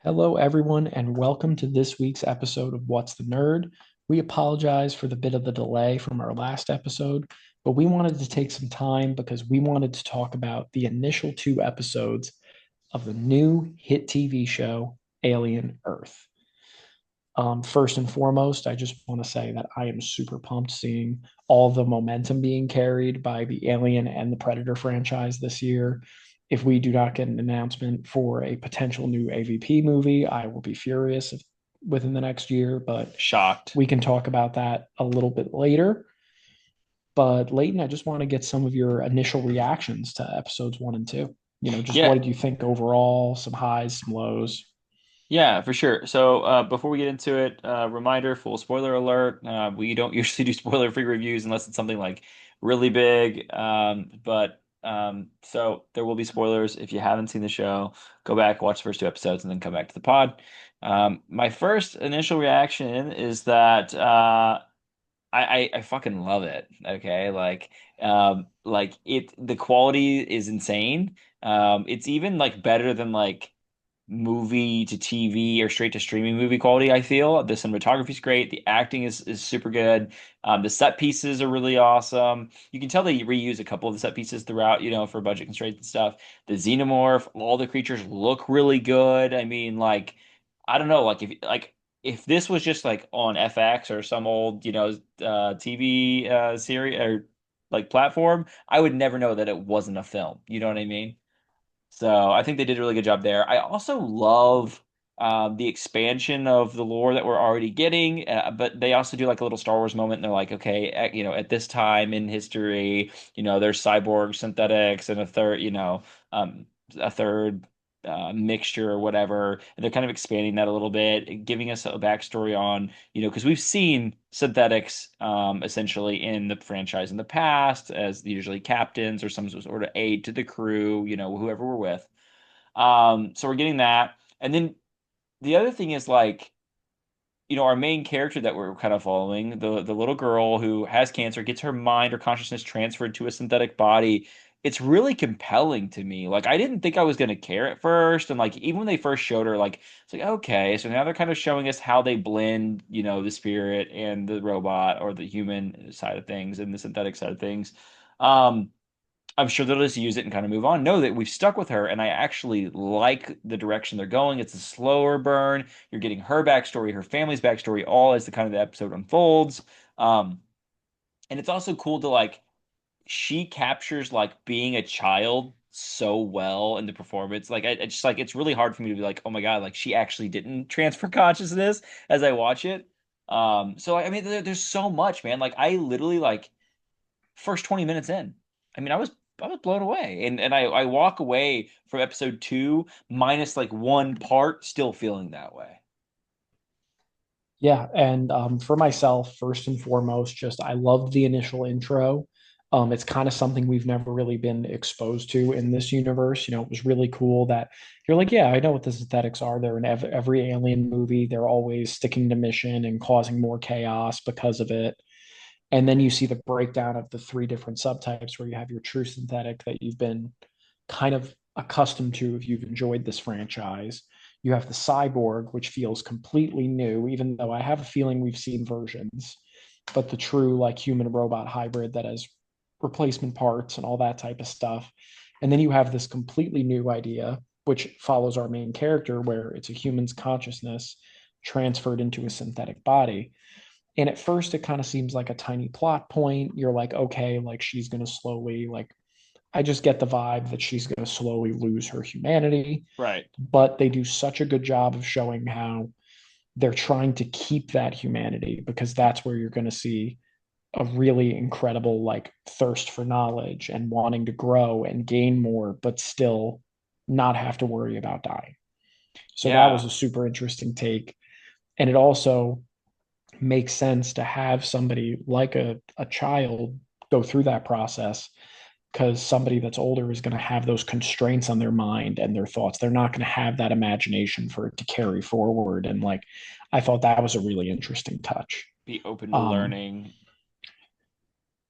Hello, everyone, and welcome to this week's episode of What's the Nerd. We apologize for the bit of the delay from our last episode, but we wanted to take some time because we wanted to talk about the initial two episodes of the new hit TV show, Alien Earth. First and foremost, I just want to say that I am super pumped seeing all the momentum being carried by the Alien and the Predator franchise this year. If we do not get an announcement for a potential new AVP movie, I will be furious within the next year, but Shocked. we can talk about that a little bit later. But Leighton, I just want to get some of your initial reactions to episodes one and two. Just what Yeah, did you think overall? Some highs, some lows. yeah, for sure. So before we get into it, reminder, full spoiler alert. We don't usually do spoiler-free reviews unless it's something like really big. So there will be spoilers. If you haven't seen the show, go back, watch the first two episodes, and then come back to the pod. My first initial reaction is that I fucking love it. Okay, like it. The quality is insane. It's even like better than like movie to TV or straight to streaming movie quality, I feel. The cinematography is great. The acting is super good. The set pieces are really awesome. You can tell they reuse a couple of the set pieces throughout, for budget constraints and stuff. The xenomorph, all the creatures look really good. I mean, like, I don't know, if this was just like on FX or some old, TV series or like platform, I would never know that it wasn't a film. You know what I mean? So I think they did a really good job there. I also love the expansion of the lore that we're already getting, but they also do like a little Star Wars moment. And they're like, okay, at this time in history, there's cyborg synthetics and um, a third mixture or whatever. And they're kind of expanding that a little bit, giving us a backstory on, because we've seen synthetics essentially in the franchise in the past as usually captains or some sort of aid to the crew, whoever we're with. So we're getting that. And then the other thing is like, our main character that we're kind of following, the little girl who has cancer, gets her mind or consciousness transferred to a synthetic body. It's really compelling to me. Like I didn't think I was gonna care at first, and like even when they first showed her, like it's like okay, so now they're kind of showing us how they blend, the spirit and the robot or the human side of things and the synthetic side of things. Um, I'm sure they'll just use it and kind of move on. Know that we've stuck with her, and I actually like the direction they're going. It's a slower burn. You're getting her backstory, her family's backstory, all as the kind of the episode unfolds. Um, and it's also cool to like she captures like being a child so well in the performance. Like I just like it's really hard for me to be like, oh my God, like she actually didn't transfer consciousness as I watch it. So I mean, there's so much, man. Like I literally like first 20 minutes in. I mean, I was blown away. And I walk away from episode two minus like one part still feeling that way. Yeah, and for myself, first and foremost, just I loved the initial intro. It's kind of something we've never really been exposed to in this universe. It was really cool that you're like, yeah, I know what the synthetics are. They're in every alien movie. They're always sticking to mission and causing more chaos because of it. And then you see the breakdown of the three different subtypes where you have your true synthetic that you've been kind of accustomed to if you've enjoyed this franchise. You have the cyborg, which feels completely new, even though I have a feeling we've seen versions, but the true like human robot hybrid that has replacement parts and all that type of stuff. And then you have this completely new idea, which follows our main character, where it's a human's consciousness transferred into a synthetic body. And at first, it kind of seems like a tiny plot point. You're like, okay, like she's going to slowly, like, I just get the vibe that she's going to slowly lose her humanity. Right. But they do such a good job of showing how they're trying to keep that humanity because that's where you're going to see a really incredible, like, thirst for knowledge and wanting to grow and gain more, but still not have to worry about dying. So that was Yeah. a super interesting take. And it also makes sense to have somebody like a child go through that process because somebody that's older is going to have those constraints on their mind and their thoughts. They're not going to have that imagination for it to carry forward. And like, I thought that was a really interesting touch. Be open to Um, learning.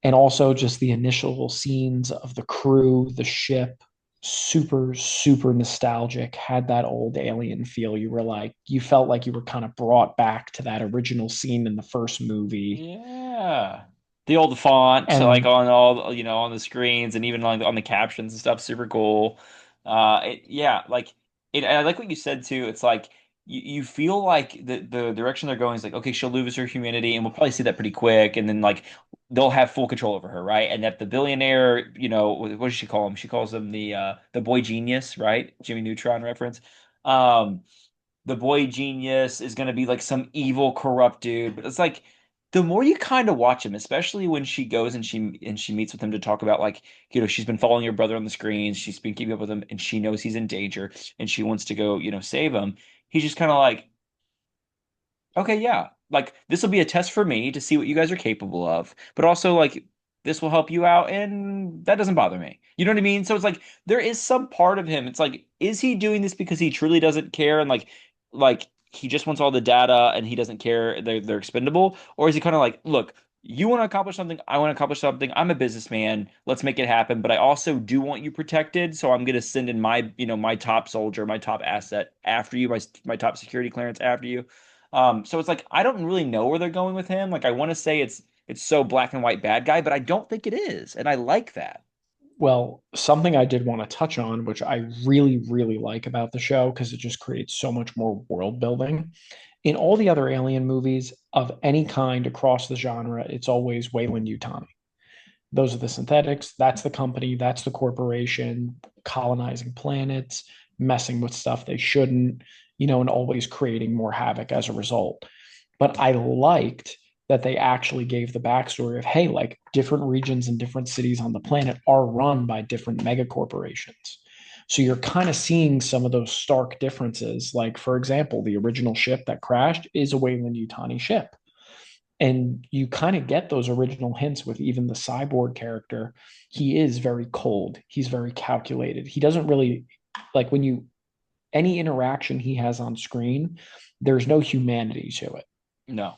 and also just the initial scenes of the crew, the ship. super, super nostalgic, had that old Alien feel. You were like, you felt like you were kind of brought back to that original scene in the first movie. Yeah. The old font, like And on all, on the screens and even on the captions and stuff, super cool. Yeah, like I like what you said too. It's like you feel like the direction they're going is like, okay, she'll lose her humanity, and we'll probably see that pretty quick, and then like they'll have full control over her, right? And that the billionaire, what does she call him? She calls him the boy genius, right? Jimmy Neutron reference. Um, the boy genius is going to be like some evil corrupt dude, but it's like the more you kind of watch him, especially when she goes and she meets with him to talk about like, she's been following your brother on the screens, she's been keeping up with him, and she knows he's in danger and she wants to go, save him. He's just kind of like, okay, yeah. Like this will be a test for me to see what you guys are capable of, but also like this will help you out, and that doesn't bother me. You know what I mean? So it's like there is some part of him. It's like, is he doing this because he truly doesn't care and like he just wants all the data and he doesn't care they're expendable, or is he kind of like, look, you want to accomplish something, I want to accomplish something. I'm a businessman. Let's make it happen, but I also do want you protected, so I'm going to send in my, my top soldier, my top asset after you, my top security clearance after you. So it's like I don't really know where they're going with him. Like I want to say it's so black and white bad guy, but I don't think it is, and I like that. well, something I did want to touch on, which I really, really like about the show, because it just creates so much more world building. In all the other Alien movies of any kind across the genre, it's always Weyland Yutani. Those are the synthetics. That's the company. That's the corporation colonizing planets, messing with stuff they shouldn't, and always creating more havoc as a result. But I liked that they actually gave the backstory of, hey, like different regions and different cities on the planet are run by different mega corporations. So you're kind of seeing some of those stark differences. Like, for example, the original ship that crashed is a Weyland Yutani ship. And you kind of get those original hints with even the cyborg character. He is very cold. He's very calculated. He doesn't really like when you any interaction he has on screen, there's no humanity to it. No.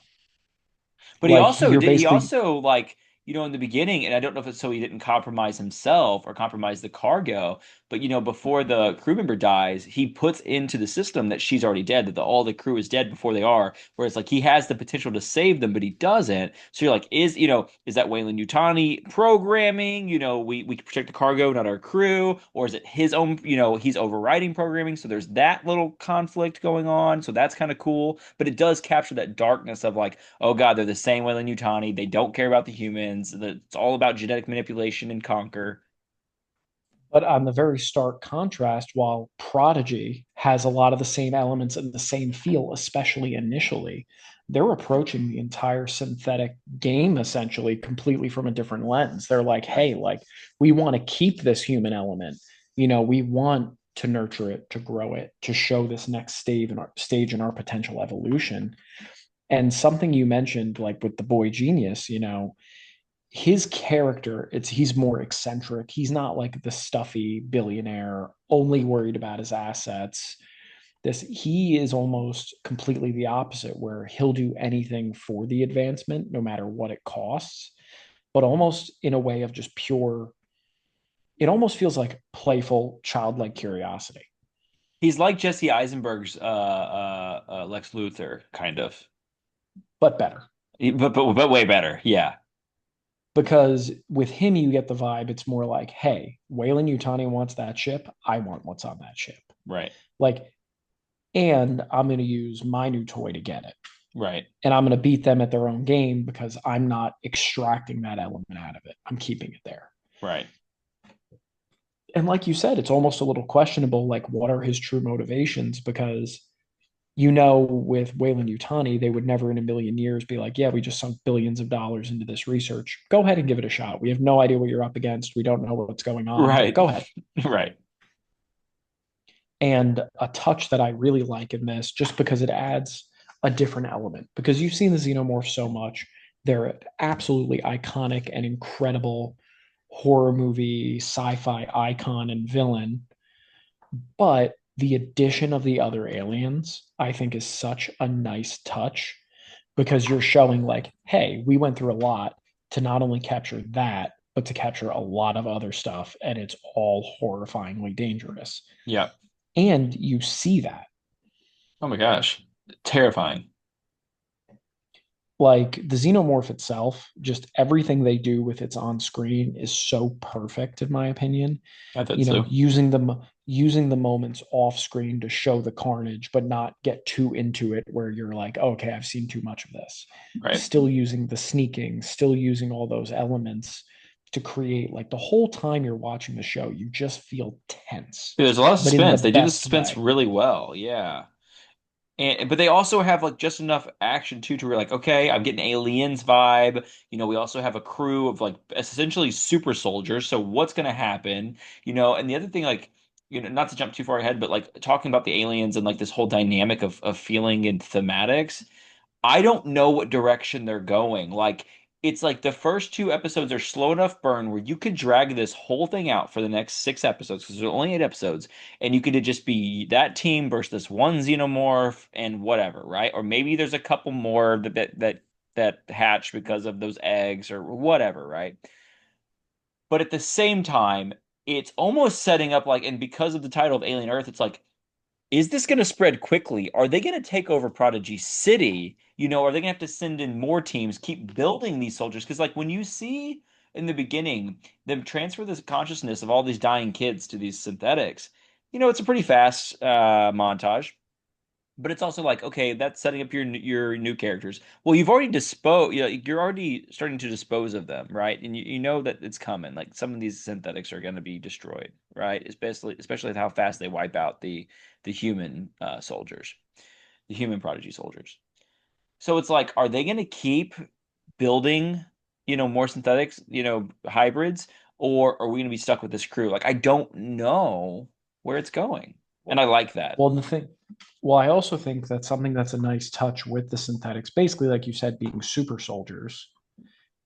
But he Like also you're did. He basically also like in the beginning, and I don't know if it's so he didn't compromise himself or compromise the cargo. But before the crew member dies, he puts into the system that she's already dead. That all the crew is dead before they are. Whereas like he has the potential to save them, but he doesn't. So you're like, is that Wayland Yutani programming? We can protect the cargo, not our crew, or is it his own? He's overriding programming. So there's that little conflict going on. So that's kind of cool. But it does capture that darkness of like, oh God, they're the same way in Utani. They don't care about the humans. It's all about genetic manipulation and conquer. but on the very stark contrast, while Prodigy has a lot of the same elements and the same feel, especially initially, they're approaching the entire synthetic game essentially completely from a different lens. They're like, Right. hey, like we want to keep this human element. We want to nurture it, to grow it, to show this next stage in our potential evolution. And something you mentioned, like with the boy genius, his character, he's more eccentric. He's not like the stuffy billionaire only worried about his assets. He is almost completely the opposite, where he'll do anything for the advancement no matter what it costs, but almost in a way of just pure, it almost feels like playful childlike curiosity, He's like Jesse Eisenberg's Lex Luthor, kind of. but better. But way better. Yeah. Because with him you get the vibe it's more like, hey, Wayland Yutani wants that ship, I want what's on that ship. Right. Like, and I'm going to use my new toy to get it. Right. And I'm going to beat them at their own game because I'm not extracting that element out of it. I'm keeping it there. Right. And like you said, it's almost a little questionable, like, what are his true motivations? Because, with Wayland Yutani, they would never in a million years be like, yeah, we just sunk billions of dollars into this research. Go ahead and give it a shot. We have no idea what you're up against. We don't know what's going on, but Right. go ahead. Right. And a touch that I really like in this, just because it adds a different element, because you've seen the xenomorphs so much. They're an absolutely iconic and incredible horror movie, sci-fi icon and villain. But the addition of the other aliens, I think, is such a nice touch because you're showing, like, hey, we went through a lot to not only capture that, but to capture a lot of other stuff, and it's all horrifyingly dangerous. Yeah. And you see that. Oh my gosh. Terrifying. Like the xenomorph itself, just everything they do with its on screen is so perfect, in my opinion. I thought so. Using the moments off screen to show the carnage, but not get too into it where you're like, okay, I've seen too much of this. Right. Still using the sneaking, still using all those elements to create like the whole time you're watching the show, you just feel tense, There's a lot of but in the suspense. They do the best suspense way. really well. Yeah. And but they also have like just enough action too to where like, okay, I'm getting aliens vibe. We also have a crew of like essentially super soldiers. So what's gonna happen? And the other thing, like, not to jump too far ahead, but like talking about the aliens and like this whole dynamic of feeling and thematics. I don't know what direction they're going. Like, it's like the first two episodes are slow enough burn where you could drag this whole thing out for the next six episodes because there's only eight episodes, and you could just be that team versus this one xenomorph and whatever, right? Or maybe there's a couple more that hatch because of those eggs or whatever, right? But at the same time, it's almost setting up like, and because of the title of Alien Earth, it's like is this going to spread quickly? Are they going to take over Prodigy City? Are they going to have to send in more teams, keep building these soldiers? Because, like, when you see in the beginning them transfer this consciousness of all these dying kids to these synthetics, it's a pretty fast montage. But it's also like, okay, that's setting up your new characters. Well, you're already starting to dispose of them, right? And you know that it's coming. Like some of these synthetics are going to be destroyed, right? Especially with how fast they wipe out the human soldiers, the human prodigy soldiers. So it's like, are they going to keep building, more synthetics, hybrids, or are we going to be stuck with this crew? Like, I don't know where it's going, and I like that. Well, well, I also think that something that's a nice touch with the synthetics, basically, like you said, being super soldiers,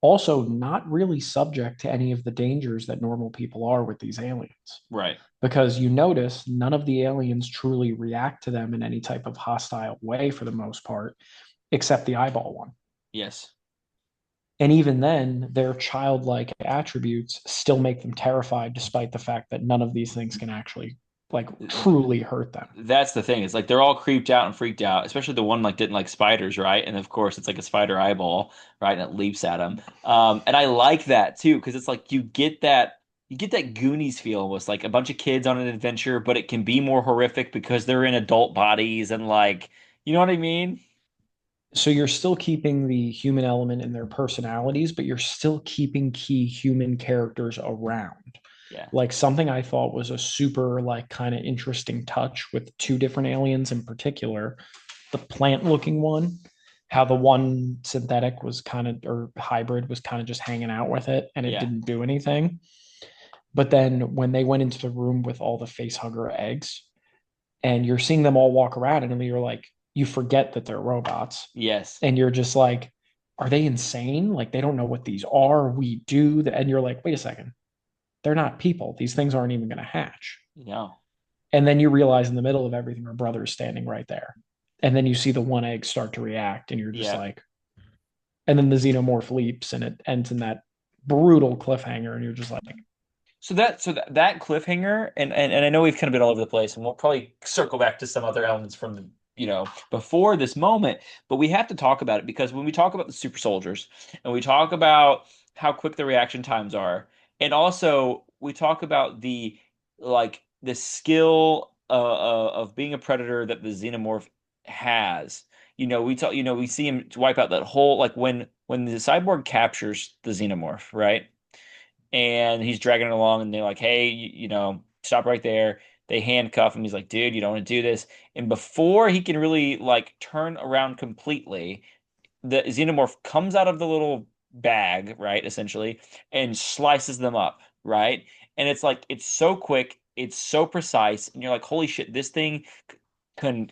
also not really subject to any of the dangers that normal people are with these aliens. Right. Because you notice none of the aliens truly react to them in any type of hostile way for the most part, except the eyeball one. Yes. And even then, their childlike attributes still make them terrified, despite the fact that none of these things can actually like truly hurt them. That's the thing. It's like they're all creeped out and freaked out, especially the one like didn't like spiders, right? And of course, it's like a spider eyeball, right? And it leaps at him. And I like that too because it's like you get that Goonies feel almost like a bunch of kids on an adventure, but it can be more horrific because they're in adult bodies and like, you know what I mean? So you're still keeping the human element in their personalities, but you're still keeping key human characters around. Yeah. Like something I thought was a super like kind of interesting touch with two different aliens in particular, the plant looking one, how the one synthetic was kind of or hybrid was kind of just hanging out with it and it Yeah. didn't do anything. But then when they went into the room with all the face hugger eggs and you're seeing them all walk around and you're like you forget that they're robots Yes. and you're just like, are they insane? Like they don't know what these are. We do. And you're like, wait a second, they're not people. These things aren't even going to hatch. No. And then you realize in the middle of everything, her brother is standing right there. And then you see the one egg start to react, and you're just Yeah. like, and then the xenomorph leaps, and it ends in that brutal cliffhanger, and you're just like, So that cliffhanger, and I know we've kind of been all over the place, and we'll probably circle back to some other elements from the before this moment, but we have to talk about it because when we talk about the super soldiers and we talk about how quick the reaction times are, and also we talk about the skill of being a predator that the xenomorph has. We see him wipe out that whole like when the cyborg captures the xenomorph, right? And he's dragging it along and they're like, hey, stop right there. They handcuff him. He's like, dude, you don't want to do this. And before he can really like turn around completely, the xenomorph comes out of the little bag, right, essentially, and slices them up, right? And it's like it's so quick, it's so precise, and you're like, holy shit, this thing can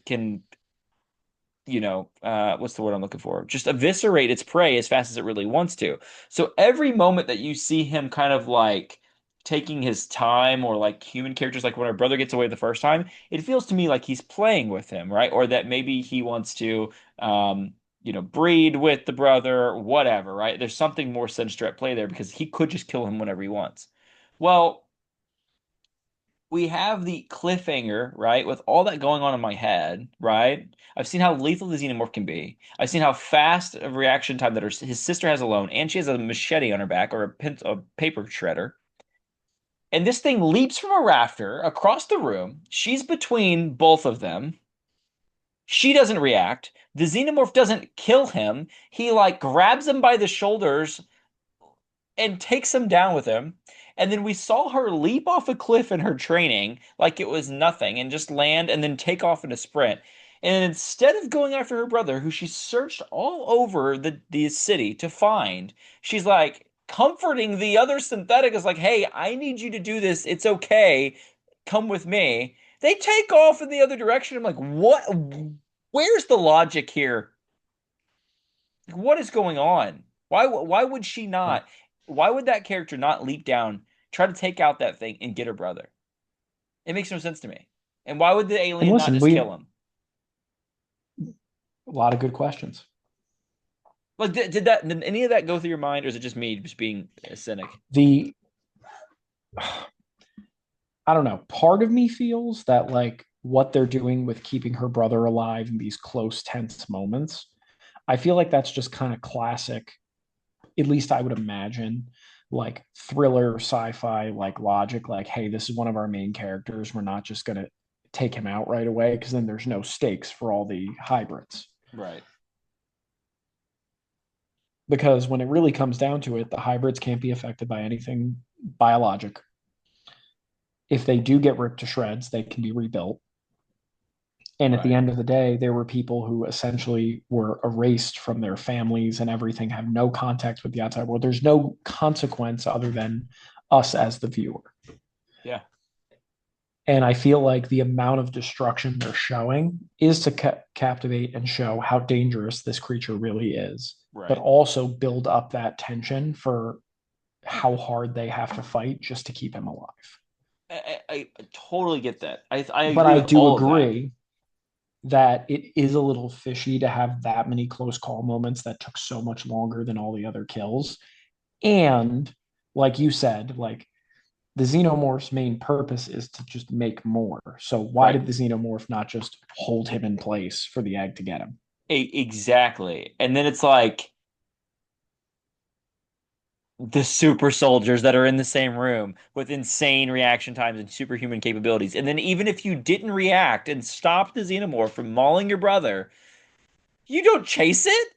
what's the word I'm looking for? Just eviscerate its prey as fast as it really wants to. So every moment that you see him kind of like taking his time, or like human characters, like when our brother gets away the first time, it feels to me like he's playing with him, right? Or that maybe he wants to, um, breed with the brother, whatever, right? There's something more sinister at play there because he could just kill him whenever he wants. Well, we have the cliffhanger, right? With all that going on in my head, right? I've seen how lethal the xenomorph can be. I've seen how fast of reaction time that his sister has alone, and she has a machete on her back or a paper shredder. And this thing leaps from a rafter across the room. She's between both of them. She doesn't react. The xenomorph doesn't kill him. He like grabs him by the shoulders and takes him down with him. And then we saw her leap off a cliff in her training like it was nothing and just land and then take off in a sprint. And instead of going after her brother, who she searched all over the city to find, she's like comforting the other synthetic is like, hey, I need you to do this. It's okay. Come with me. They take off in the other direction. I'm like, what? Where's the logic here? What is going on? Why would she not? Why would that character not leap down, try to take out that thing, and get her brother? It makes no sense to me. And why would the And alien not listen, just we kill him? a lot of good questions. Like, did any of that go through your mind, or is it just me just being a cynic? The I don't know. Part of me feels that like what they're doing with keeping her brother alive in these close, tense moments, I feel like that's just kind of classic. At least I would imagine like thriller, sci-fi, like logic. Like, hey, this is one of our main characters. We're not just gonna take him out right away because then there's no stakes for all the hybrids. Right. Because when it really comes down to it, the hybrids can't be affected by anything biologic. If they do get ripped to shreds, they can be rebuilt. And at the Right. end of the day, there were people who essentially were erased from their families and everything, have no contact with the outside world. There's no consequence other than us as the viewer. Yeah. And I feel like the amount of destruction they're showing is to captivate and show how dangerous this creature really is, but Right. also build up that tension for how hard they have to fight just to keep him alive. I totally get that. I But agree I with do all of that. agree that it is a little fishy to have that many close call moments that took so much longer than all the other kills. And like you said, like the xenomorph's main purpose is to just make more. So why Right. did the xenomorph not just hold him in place for the egg to get him? Exactly. And then it's like the super soldiers that are in the same room with insane reaction times and superhuman capabilities. And then even if you didn't react and stop the xenomorph from mauling your brother, you don't chase it?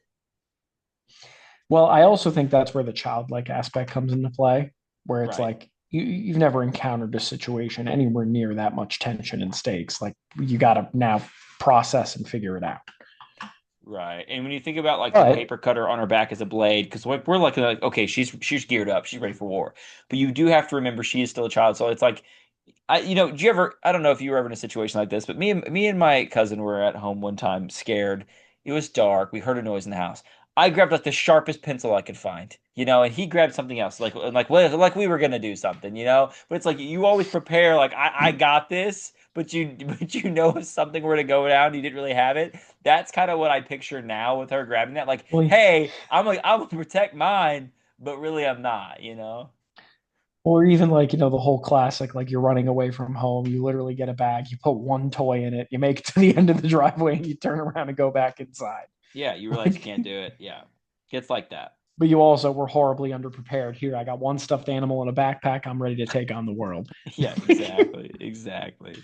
Well, I also think that's where the childlike aspect comes into play, where it's Right. like you've never encountered a situation anywhere near that much tension and stakes. Like you got to now process and figure it out. Right. And when you think about like the But paper cutter on her back as a blade, because we're like, okay, she's geared up, she's ready for war. But you do have to remember she is still a child. So it's like do you ever, I don't know if you were ever in a situation like this, but me and my cousin were at home one time scared. It was dark. We heard a noise in the house. I grabbed like the sharpest pencil I could find, and he grabbed something else, like we were gonna do something. But it's like you always prepare, like I got this, but but if something were to go down, you didn't really have it. That's kind of what I picture now with her grabbing that. Like, well, hey, I'm gonna protect mine, but really I'm not. or even like, the whole classic, like you're running away from home, you literally get a bag, you put one toy in it, you make it to the end of the driveway, and you turn around and go back inside. Yeah, you realize you Like, can't do it. Yeah. Gets like that. but you also were horribly underprepared. Here, I got one stuffed animal in a backpack. I'm ready to take on the world. Yeah, exactly. Exactly.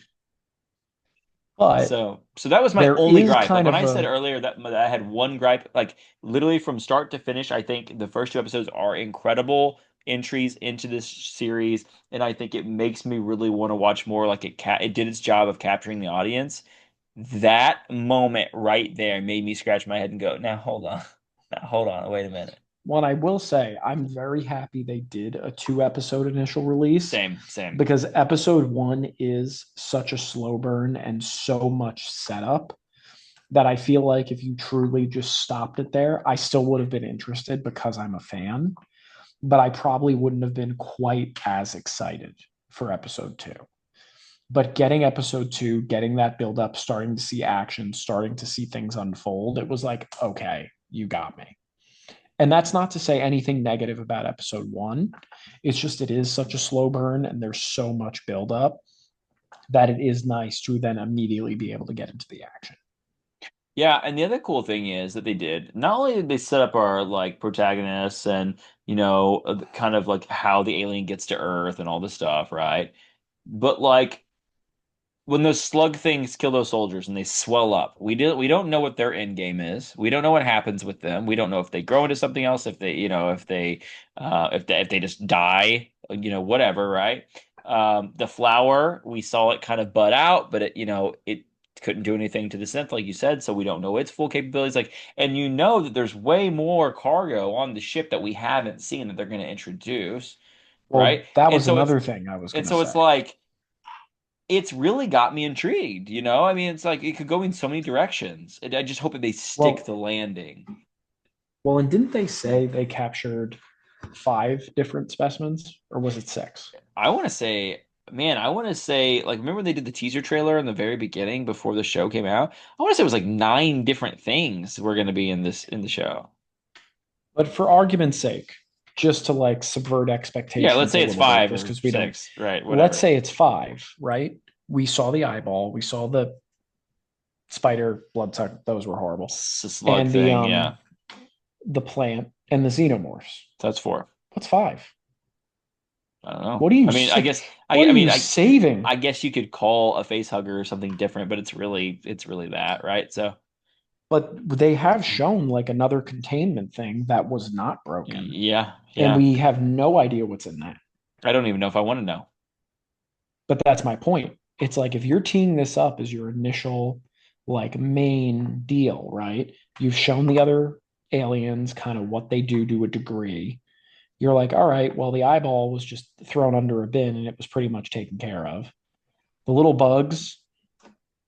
But So that was my there only is gripe. Like kind when of I said a earlier that I had one gripe, like literally from start to finish, I think the first two episodes are incredible entries into this series, and I think it makes me really want to watch more. Like it did its job of capturing the audience. That moment right there made me scratch my head and go, now hold on. Now hold on, wait a minute. one I will say, I'm very happy they did a 2 episode initial release Same, same. because episode one is such a slow burn and so much setup that I feel like if you truly just stopped it there, I still would have been interested because I'm a fan, but I probably wouldn't have been quite as excited for episode two. But getting episode two, getting that build up, starting to see action, starting to see things unfold, it was like, okay, you got me. And that's not to say anything negative about episode one. It's just it is such a slow burn and there's so much buildup that it is nice to then immediately be able to get into the action. Yeah, and the other cool thing is that they did not only did they set up our like protagonists and kind of like how the alien gets to Earth and all this stuff, right? But like when those slug things kill those soldiers and they swell up, we don't know what their end game is. We don't know what happens with them. We don't know if they grow into something else, if they, if they just die, whatever, right? The flower, we saw it kind of bud out, but it couldn't do anything to the synth, like you said, so we don't know its full capabilities. Like, and you know that there's way more cargo on the ship that we haven't seen that they're going to introduce, right? Well, that And was so it's another thing I was and going to so it's say. like it's really got me intrigued. I mean, it's like it could go in so many directions. And I just hope that they stick the Well, landing. and didn't they say they captured five different specimens, or was it six? I want to say, man, I want to say, like, remember when they did the teaser trailer in the very beginning before the show came out? I want to say it was like nine different things were going to be in the show. But for argument's sake, just to like subvert Yeah, let's expectations a say it's little bit, five just or because we don't, six, right? let's Whatever. say it's five, right? We saw the eyeball, we saw the spider bloodsucker, those were horrible. Slug And the thing, yeah. um the plant and the xenomorphs. So that's four. What's five? I don't know. What are you I mean, I sa- guess what are I mean you saving? I guess you could call a face hugger or something different, but it's really that, right? So. But they have shown like another containment thing that was not broken, Yeah, and yeah. we have no idea what's in that. I don't even know if I want to know. But that's my point. It's like if you're teeing this up as your initial like main deal, right? You've shown the other aliens kind of what they do to a degree. You're like, all right, well, the eyeball was just thrown under a bin and it was pretty much taken care of. The little bugs,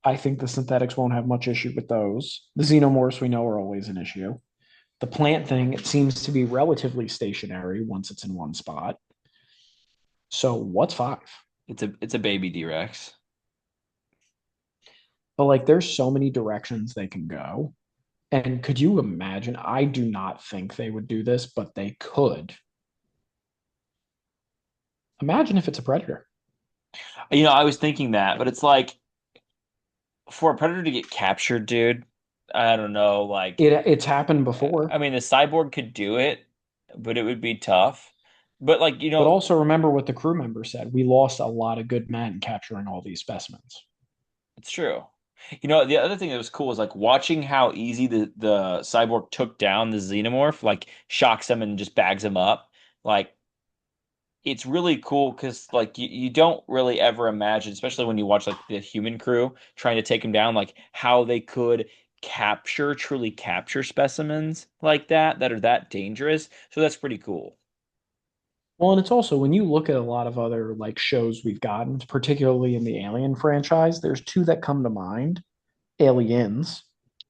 I think the synthetics won't have much issue with those. The xenomorphs we know are always an issue. The plant thing, it seems to be relatively stationary once it's in one spot. So what's five? It's a baby D-Rex. But like there's so many directions they can go. And could you imagine? I do not think they would do this, but they could. Imagine if it's a predator. I was thinking that, but it's like for a predator to get captured, dude, I don't know, It's happened before. I mean the cyborg could do it, but it would be tough. But like, But also remember what the crew member said. We lost a lot of good men capturing all these specimens. it's true. The other thing that was cool was like watching how easy the cyborg took down the xenomorph, like shocks him and just bags him up. Like it's really cool because like you don't really ever imagine, especially when you watch like the human crew trying to take him down, like how they could truly capture specimens like that are that dangerous. So that's pretty cool. Well, and it's also when you look at a lot of other like shows we've gotten, particularly in the Alien franchise, there's two that come to mind: Aliens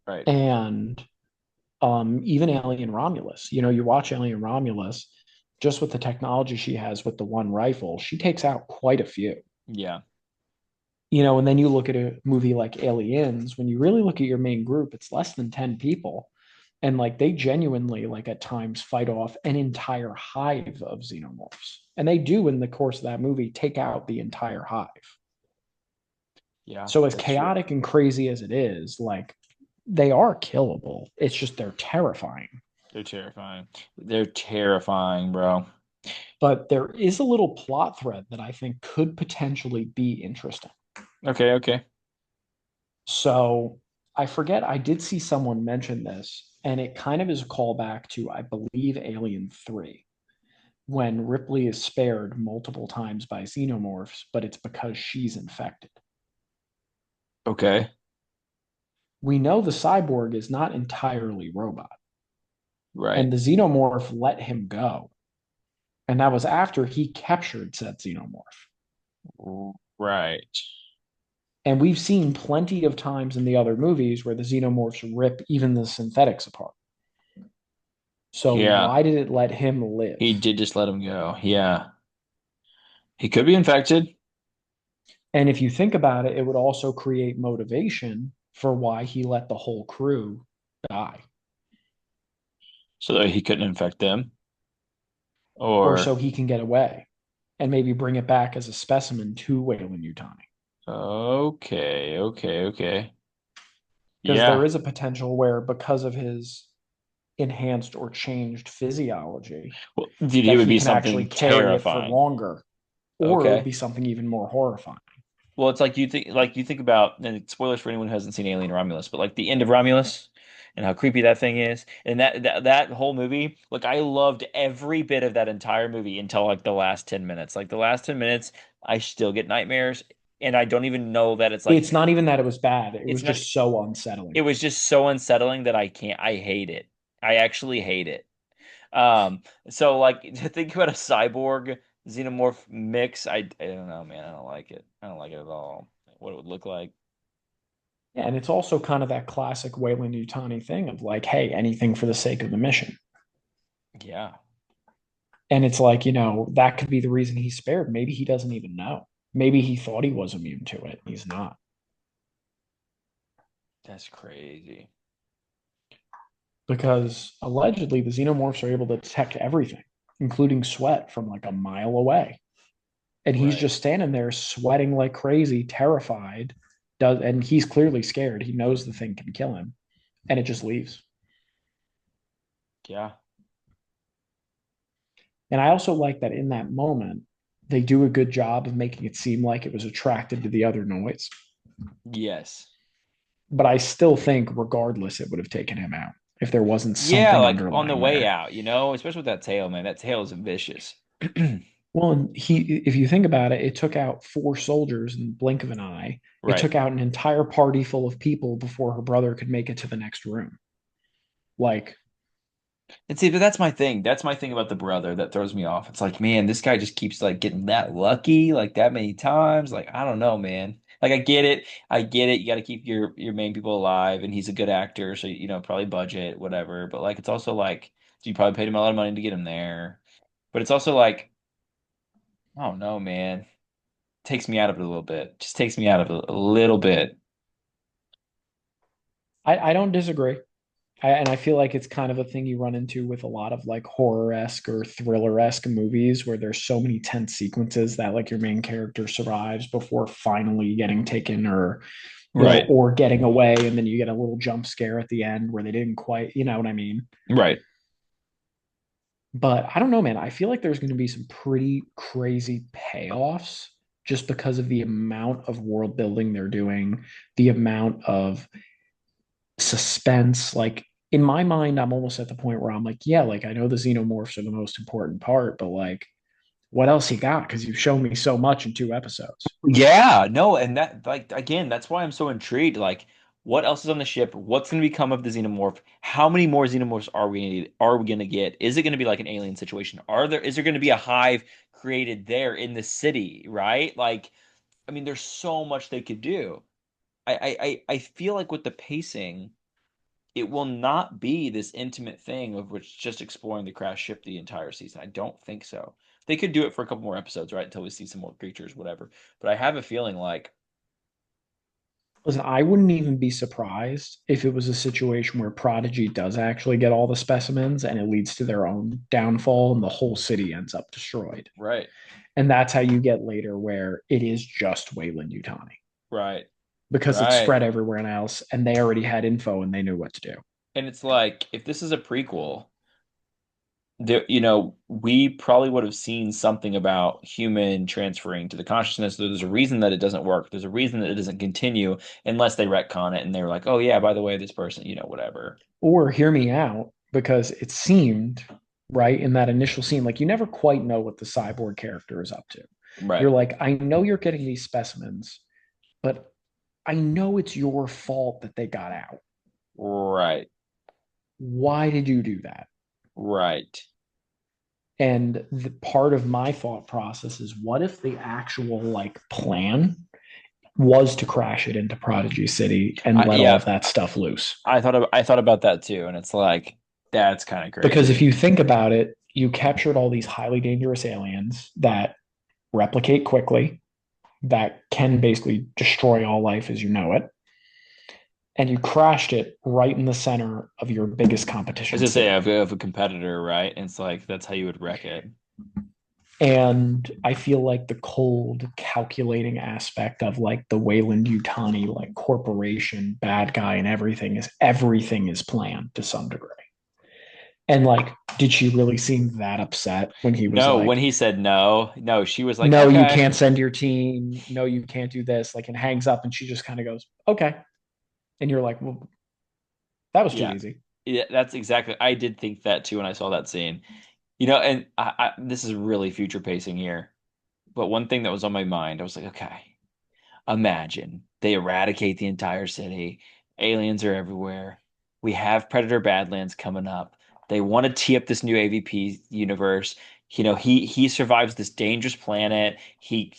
Right. and even Alien Romulus. You watch Alien Romulus, just with the technology she has with the one rifle, she takes out quite a few. Yeah. And then you look at a movie like Aliens, when you really look at your main group, it's less than 10 people. And like they genuinely, like at times, fight off an entire hive of xenomorphs. And they do, in the course of that movie, take out the entire hive. Yeah, So, as that's true. chaotic and crazy as it is, like they are killable. It's just they're terrifying. They're terrifying. They're terrifying, bro. But there is a little plot thread that I think could potentially be interesting. Okay, okay. So I forget, I did see someone mention this, and it kind of is a callback to, I believe, Alien 3, when Ripley is spared multiple times by xenomorphs, but it's because she's infected. Okay. We know the cyborg is not entirely robot, Right. and the xenomorph let him go. And that was after he captured said xenomorph. Right. And we've seen plenty of times in the other movies where the xenomorphs rip even the synthetics apart. So Yeah. why did it let him live? He did just let him go. Yeah. He could be infected. And if you think about it, it would also create motivation for why he let the whole crew die. So that he couldn't infect them. or Or so he can get away and maybe bring it back as a specimen to Weyland-Yutani. okay, okay, okay. Because there Yeah. is a potential where, because of his enhanced or changed physiology, Well, dude, he that would he be can actually something carry it for terrifying. longer, or it would Okay. be something even more horrifying. Well, it's like you think about, and spoilers for anyone who hasn't seen Alien Romulus, but like the end of Romulus and how creepy that thing is, and that whole movie, like I loved every bit of that entire movie until like the last 10 minutes. Like the last 10 minutes, I still get nightmares, and I don't even know that it's like It's not even that it was bad, it it's was not. just so It unsettling. was just so unsettling that I can't. I hate it. I actually hate it. So like to think about a cyborg xenomorph mix, I don't know, man. I don't like it. I don't like it at all. What it would look like. Yeah, and it's also kind of that classic Weyland-Yutani thing of like, hey, anything for the sake of the mission. Yeah, And it's like, that could be the reason he's spared. Maybe he doesn't even know. Maybe he thought he was immune to it. He's not. that's crazy. Because allegedly the xenomorphs are able to detect everything, including sweat from like a mile away. And he's Right. just standing there sweating like crazy, terrified. And he's clearly scared. He knows the thing can kill him, and it just leaves. Yeah. And I also like that in that moment, they do a good job of making it seem like it was attracted to the other noise. Yes. But I still think, regardless, it would have taken him out if there wasn't Yeah, something like on the underlying way there. out, especially with that tail, man. That tail is vicious. Well, and if you think about it, it took out four soldiers in the blink of an eye. It Right. took out an entire party full of people before her brother could make it to the next room. Like, And see, but that's my thing. That's my thing about the brother that throws me off. It's like, man, this guy just keeps like getting that lucky like that many times. Like, I don't know, man. Like I get it. I get it. You got to keep your main people alive and he's a good actor, so probably budget, whatever. But like it's also like you probably paid him a lot of money to get him there. But it's also like, I don't know, man. Takes me out of it a little bit. Just takes me out of it a little bit. I don't disagree. And I feel like it's kind of a thing you run into with a lot of like horror-esque or thriller-esque movies where there's so many tense sequences that like your main character survives before finally getting taken, or Right. or getting away, and then you get a little jump scare at the end where they didn't quite, you know what I mean? Right. But I don't know, man. I feel like there's going to be some pretty crazy payoffs just because of the amount of world building they're doing, the amount of suspense. Like in my mind, I'm almost at the point where I'm like, yeah, like I know the xenomorphs are the most important part, but like, what else you got? Because you've shown me so much in 2 episodes. Yeah, no, and that like again, that's why I'm so intrigued. Like, what else is on the ship? What's going to become of the xenomorph? How many more xenomorphs are we going to get? Is it going to be like an alien situation? Is there going to be a hive created there in the city, right? Like, I mean, there's so much they could do. I feel like with the pacing, it will not be this intimate thing of which just exploring the crash ship the entire season. I don't think so. They could do it for a couple more episodes, right? Until we see some more creatures, whatever. But I have a feeling like, Listen, I wouldn't even be surprised if it was a situation where Prodigy does actually get all the specimens and it leads to their own downfall and the whole city ends up destroyed. right, And that's how you get later where it is just Wayland Utani right, because it's right. spread everywhere else and they already had info and they knew what to do. And it's like, if this is a prequel, we probably would have seen something about human transferring to the consciousness. There's a reason that it doesn't work. There's a reason that it doesn't continue unless they retcon it and they were like, oh yeah, by the way, this person, whatever. Or hear me out, because it seemed right in that initial scene, like you never quite know what the cyborg character is up to. You're Right, like, I know you're getting these specimens, but I know it's your fault that they got out. right, Why did you do that? right. And the part of my thought process is, what if the actual like plan was to crash it into Prodigy City and let all Yeah, of that stuff loose? I thought about that too, and it's like that's kind of Because if crazy. you think about it, you captured all these highly dangerous aliens that replicate quickly, that can basically destroy all life as you know it. and you crashed it right in the center of your biggest I was competition gonna say city. of a competitor, right? And it's like that's how you would wreck it. And I feel like the cold, calculating aspect of like the Wayland Yutani like corporation, bad guy, and everything is planned to some degree. And like, did she really seem that upset when he was No, when like, he said no, no, she was like, "No, you okay, can't send your team. No, you can't do this." Like, and hangs up, and she just kind of goes, "Okay," and you're like, "Well, that was too yeah, easy." yeah, that's exactly. I did think that too when I saw that scene. And this is really future pacing here. But one thing that was on my mind, I was like, okay, imagine they eradicate the entire city. Aliens are everywhere. We have Predator Badlands coming up. They want to tee up this new AVP universe. He survives this dangerous planet. He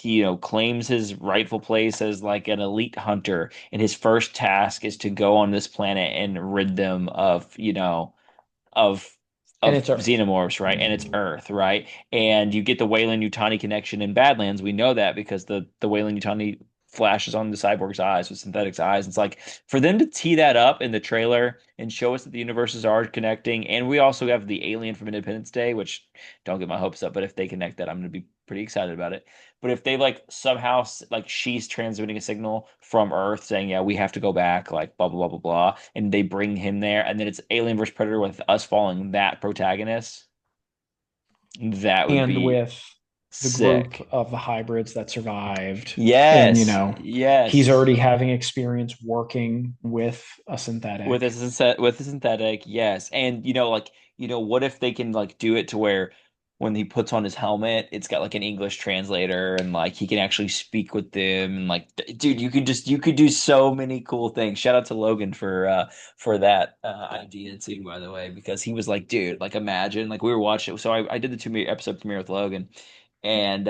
claims his rightful place as like an elite hunter, and his first task is to go on this planet and rid them of And of it's Earth. xenomorphs, right? And it's Earth, right? And you get the Wayland Yutani connection in Badlands. We know that because the Wayland Yutani flashes on the cyborg's eyes with synthetic eyes. It's like for them to tee that up in the trailer and show us that the universes are connecting, and we also have the alien from Independence Day, which don't get my hopes up, but if they connect that, I'm gonna be pretty excited about it. But if they like somehow like she's transmitting a signal from Earth saying, "Yeah, we have to go back," like blah blah blah blah blah, and they bring him there, and then it's Alien versus Predator with us following that protagonist, that would And be with the group sick. of the hybrids that survived, and Yes, he's yes. already having experience working with a synthetic. With a synthetic, yes. And what if they can like do it to where when he puts on his helmet, it's got like an English translator and like he can actually speak with them and like dude, you could do so many cool things. Shout out to Logan for that idea too, by the way, because he was like, dude, like imagine like we were watching so I did the episode premiere with Logan and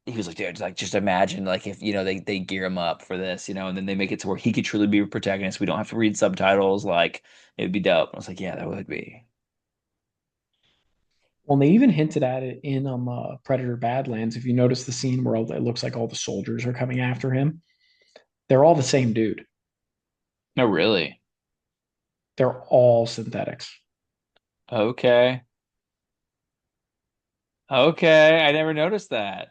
he was like, dude, like just imagine like if they gear him up for this, and then they make it to where he could truly be a protagonist. We don't have to read subtitles. Like it'd be dope. I was like, yeah, that would be. Well, they even hinted at it in Predator Badlands. If you notice the scene where it looks like all the soldiers are coming after him, they're all the same dude. No, really. They're all synthetics. Okay. Okay. I never noticed that.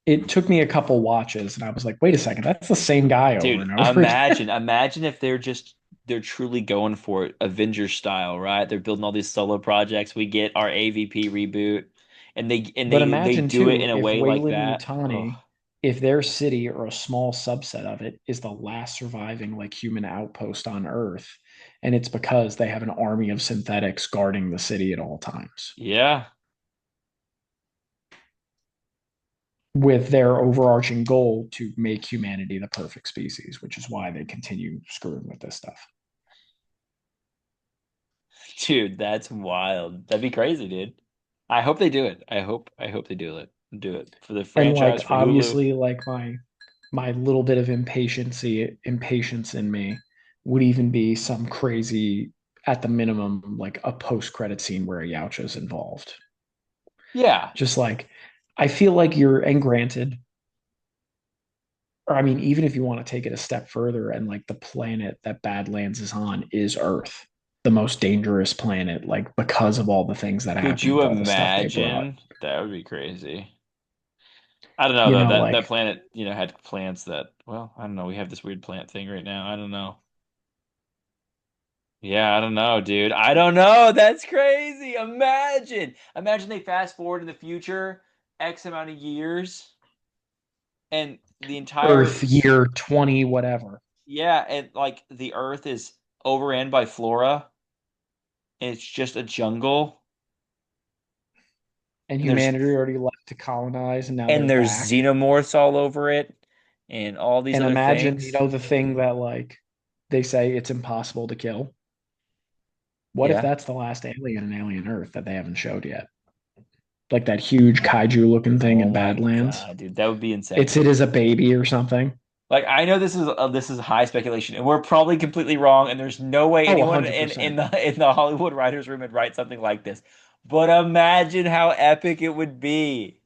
It took me a couple watches, and I was like, "Wait a second, that's the same guy over Dude, and over again." imagine if they're truly going for it, Avengers style, right? They're building all these solo projects. We get our AVP reboot, and But they imagine do it too, in a if way like Wayland that. Oh, Yutani, if their city or a small subset of it is the last surviving like human outpost on Earth, and it's because they have an army of synthetics guarding the city at all times, yeah. with their overarching goal to make humanity the perfect species, which is why they continue screwing with this stuff. Dude, that's wild. That'd be crazy, dude. I hope they do it. I hope they do it. Do it for the And franchise, like for Hulu. obviously, like my little bit of impatience in me would even be some crazy, at the minimum, like a post-credit scene where a Yautja's involved. Yeah. Just like I feel like you're, and granted, or I mean, even if you want to take it a step further, and like the planet that Badlands is on is Earth, the most dangerous planet, like because of all the things that Could happen you with all the stuff they brought. imagine? That would be crazy. I don't know though. That Like planet, had plants that, well, I don't know. We have this weird plant thing right now. I don't know. Yeah, I don't know, dude. I don't know. That's crazy. Imagine they fast forward in the future X amount of years and the entire Earth year 20, whatever. yeah, and like the Earth is overran by flora and it's just a jungle And and there's humanity already left to colonize, and now they're and there's back. xenomorphs all over it and all these And other imagine, things. the thing that like they say it's impossible to kill. What if Yeah. that's the last alien in Alien Earth that they haven't showed yet? Like that huge kaiju looking thing Oh in my Badlands. God, dude, that would be It's insane. it as a baby or something. Like I know this is high speculation, and we're probably completely wrong, and there's no way Oh, anyone 100%. in the Hollywood writers' room would write something like this. But imagine how epic it would be.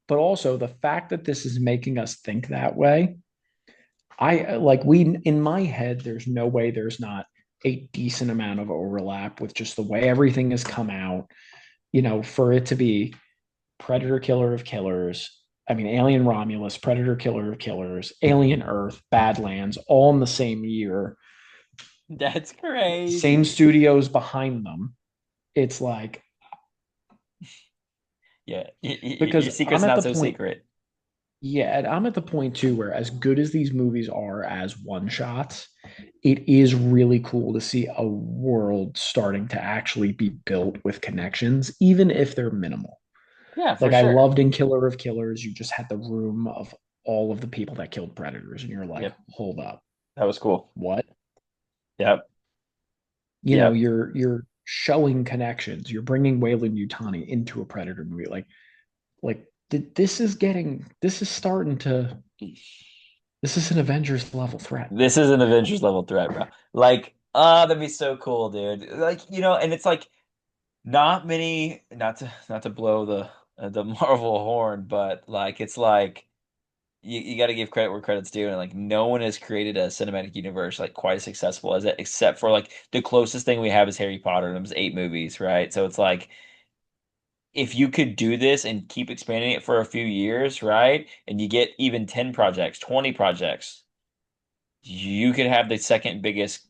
But also the fact that this is making us think that way, I like we in my head, there's no way there's not a decent amount of overlap with just the way everything has come out, for it to be Predator Killer of Killers. I mean, Alien Romulus, Predator Killer of Killers, Alien Earth, Badlands, all in the same year, That's same crazy. studios behind them. It's like, Yeah, because your secret's I'm at not the so point, secret. yeah, and I'm at the point too where as good as these movies are as one shots, it is really cool to see a world starting to actually be built with connections, even if they're minimal. Yeah, for Like I sure. loved in Killer of Killers, you just had the room of all of the people that killed predators, and you're like, Yep, hold up, that was cool. what? Yep, yep. You're showing connections. You're bringing Wayland Yutani into a predator movie. This is starting to this is an Avengers level threat. This is an Avengers level threat, bro. Like, that'd be so cool, dude. Like, and it's like not many, not to blow the Marvel horn, but like it's like you got to give credit where credit's due, and like no one has created a cinematic universe like quite as successful as it, except for like the closest thing we have is Harry Potter, and it was 8 movies, right? So it's like if you could do this and keep expanding it for a few years, right? And you get even 10 projects, 20 projects, you could have the second biggest,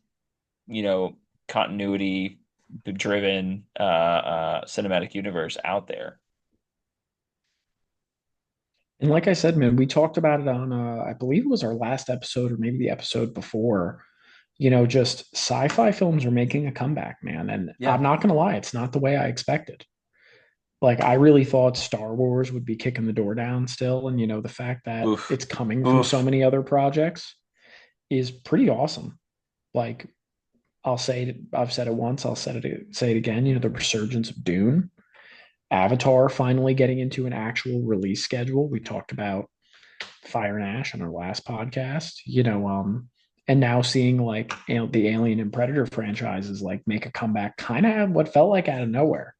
you know, continuity driven cinematic universe out there. And like I said, man, we talked about it on I believe it was our last episode or maybe the episode before. Just sci-fi films are making a comeback, man. And Yeah. I'm not gonna lie, it's not the way I expected. Like I really thought Star Wars would be kicking the door down still, and the fact that Oof. it's coming from so Oof. many other projects is pretty awesome. Like I've said it once, say it again. The resurgence of Dune, Avatar finally getting into an actual release schedule. We talked about Fire and Ash on our last podcast. And now seeing like the Alien and Predator franchises like make a comeback, kind of what felt like out of nowhere.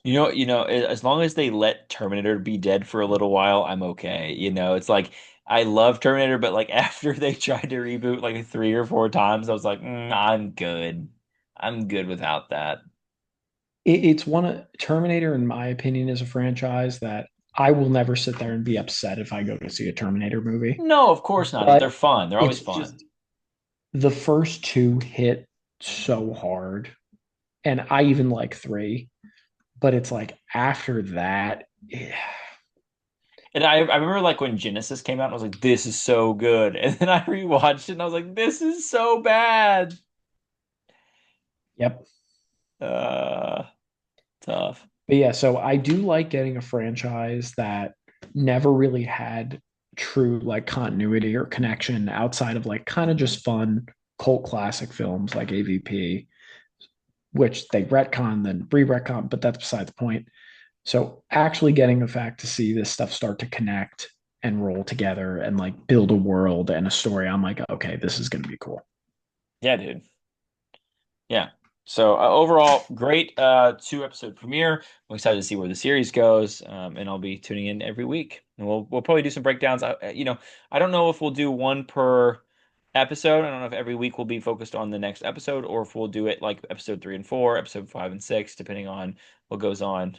As long as they let Terminator be dead for a little while, I'm okay. It's like I love Terminator, but like after they tried to reboot like 3 or 4 times, I was like, I'm good. I'm good without that. It's one of Terminator, in my opinion, is a franchise that I will never sit there and be upset if I go to see a Terminator movie. No, of course not. They're But fun. They're always it's fun. just the first two hit so hard. And I even like three, but it's like after that, yeah. And I remember like when Genesis came out, I was like, this is so good. And then I rewatched it and I was like, this is so bad. Yep. Uh, Tough. But yeah, so I do like getting a franchise that never really had true like continuity or connection outside of like kind of just fun cult classic films like AVP, which they retcon then re-retcon, but that's beside the point. So actually getting a fact to see this stuff start to connect and roll together and like build a world and a story, I'm like, okay, this is going to be cool. Yeah, dude. Yeah. So overall, great 2 episode premiere. I'm excited to see where the series goes, and I'll be tuning in every week. And we'll probably do some breakdowns. I don't know if we'll do one per episode. I don't know if every week will be focused on the next episode, or if we'll do it like episode 3 and 4, episode 5 and 6, depending on what goes on.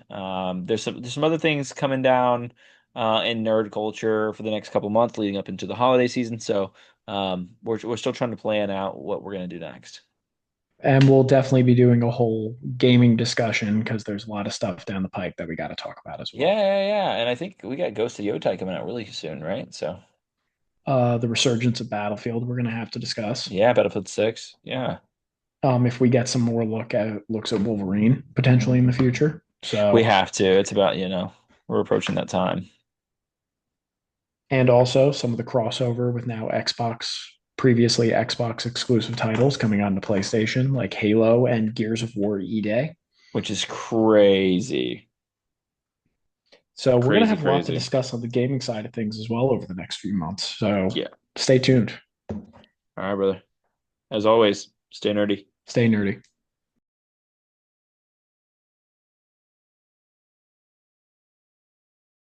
There's some other things coming down in nerd culture for the next couple months leading up into the holiday season. So we're still trying to plan out what we're gonna do next. And we'll definitely be doing a whole gaming discussion because there's a lot of stuff down the pike that we got to talk about as Yeah, well. yeah, yeah. And I think we got Ghost of Yotai coming out really soon, right? So, The resurgence of Battlefield, we're going to have to discuss. yeah, Battlefield 6. Yeah. If we get some more looks at Wolverine potentially in the future. We So, have to. It's about, we're approaching that time, and also some of the crossover with now previously Xbox exclusive titles coming onto PlayStation, like Halo and Gears of War E Day. which is crazy. So we're going to Crazy, have a lot to crazy. discuss on the gaming side of things as well over the next few months. So Yeah. stay tuned, All right, brother. As always, stay nerdy. stay nerdy.